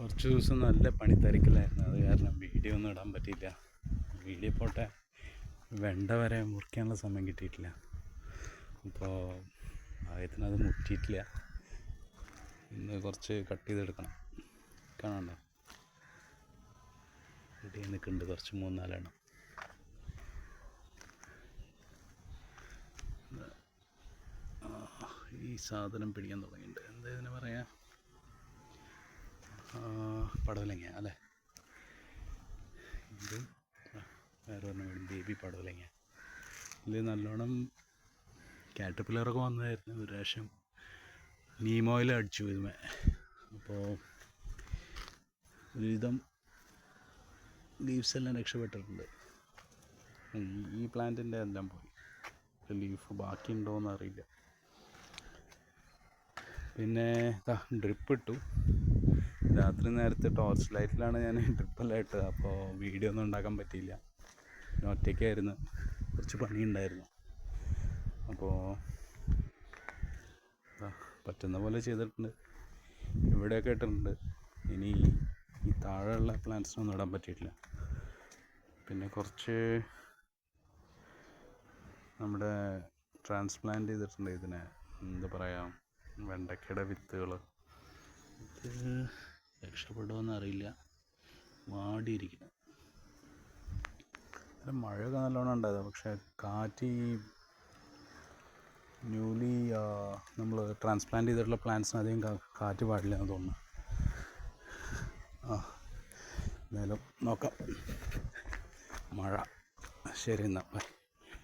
കുറച്ച് ദിവസം നല്ല പണിത്തിരക്കിലായിരുന്നു. അത് കാരണം വീഡിയോ ഒന്നും ഇടാൻ പറ്റിയില്ല. വീഡിയോ പോട്ടെ, വെണ്ട വരെ മുറിക്കാനുള്ള സമയം കിട്ടിയിട്ടില്ല. അപ്പോൾ ആയത്തിന് അത് മുറ്റിയിട്ടില്ല. ഇന്ന് കുറച്ച് കട്ട് ചെയ്തെടുക്കണം. കാണാണ്ടോ, റെഡി നിൽക്കുന്നുണ്ട് കുറച്ച് 3-4 എണ്ണം. ഈ സാധനം പിടിക്കാൻ തുടങ്ങിയിട്ടുണ്ട്. എന്താ ഇതിനെ പറയാ, പടവലങ്ങ അല്ലേ? ഇത് വേറെ ഒരെണ്ണം വേണം, ബേബി പടവലങ്ങ. ഇതിൽ നല്ലോണം കാറ്റർപില്ലറൊക്കെ വന്നതായിരുന്നു. ഒരു പ്രാവശ്യം നീം ഓയിൽ അടിച്ചു ഇതുമേ. അപ്പോൾ ഒരുവിധം ലീവ്സ് എല്ലാം രക്ഷപ്പെട്ടിട്ടുണ്ട്. ഈ പ്ലാന്റിൻ്റെ എല്ലാം പോയി. ലീഫ് ബാക്കിയുണ്ടോയെന്ന് അറിയില്ല. പിന്നെ ഡ്രിപ്പ് ഇട്ടു. രാത്രി നേരത്തെ ടോർച്ച് ലൈറ്റിലാണ് ഞാൻ ഡ്രിപ്പെല്ലാം ഇട്ടത്. അപ്പോൾ വീഡിയോ ഒന്നും ഉണ്ടാക്കാൻ പറ്റിയില്ല. പിന്നെ ഒറ്റയ്ക്കായിരുന്നു, കുറച്ച് പണിയുണ്ടായിരുന്നു. അപ്പോൾ പറ്റുന്ന പോലെ ചെയ്തിട്ടുണ്ട്. ഇവിടെയൊക്കെ ഇട്ടിട്ടുണ്ട്. ഇനി ഈ താഴെയുള്ള പ്ലാന്റ്സിനൊന്നും ഇടാൻ പറ്റിയിട്ടില്ല. പിന്നെ കുറച്ച് നമ്മുടെ ട്രാൻസ്പ്ലാന്റ് ചെയ്തിട്ടുണ്ട്. ഇതിനെ എന്താ പറയുക, വെണ്ടയ്ക്കയുടെ വിത്തുകൾ. ഇത് രക്ഷപ്പെടുമോയെന്ന് അറിയില്ല, വാടിയിരിക്കുന്നു. മഴയൊക്കെ നല്ലോണം ഉണ്ടായത്. പക്ഷേ കാറ്റ് ഈ ന്യൂലി നമ്മൾ ട്രാൻസ്പ്ലാന്റ് ചെയ്തിട്ടുള്ള പ്ലാന്റ്സിന് അധികം കാറ്റ് പാടില്ല എന്ന് തോന്നുന്നു. എന്തായാലും നോക്കാം. മഴ ശരി എന്നാൽ ബൈ.